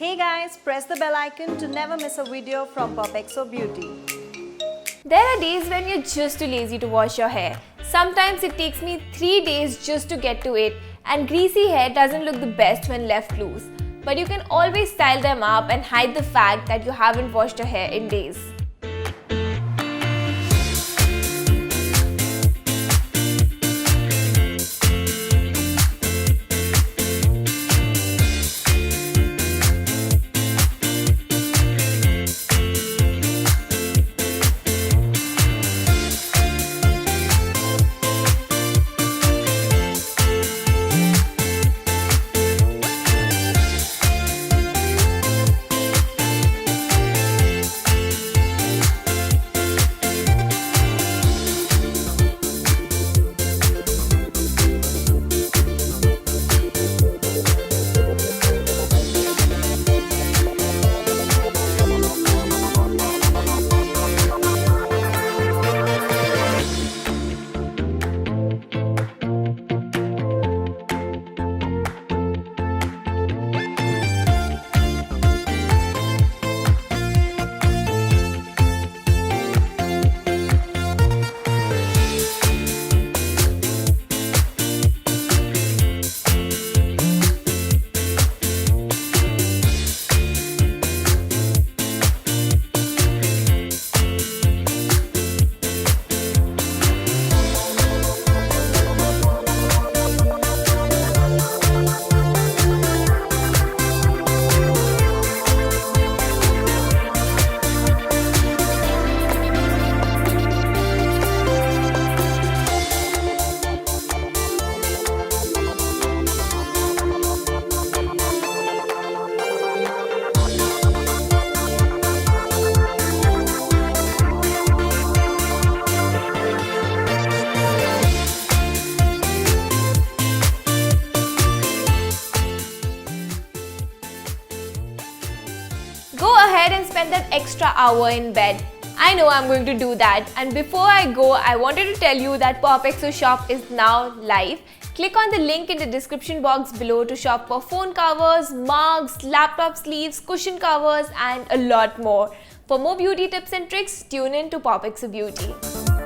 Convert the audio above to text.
Hey guys, press the bell icon to never miss a video from POPxo Beauty. There are days when you're just too lazy to wash your hair. Sometimes it takes me 3 days just to get to it, and greasy hair doesn't look the best when left loose. But you can always style them up and hide the fact that you haven't washed your hair in days. Go ahead and spend that extra hour in bed. I know I'm going to do that, and before I go, I wanted to tell you that POPxo shop is now live. Click on the link in the description box below to shop for phone covers, mugs, laptop sleeves, cushion covers and a lot more. For more beauty tips and tricks, tune in to POPxo Beauty.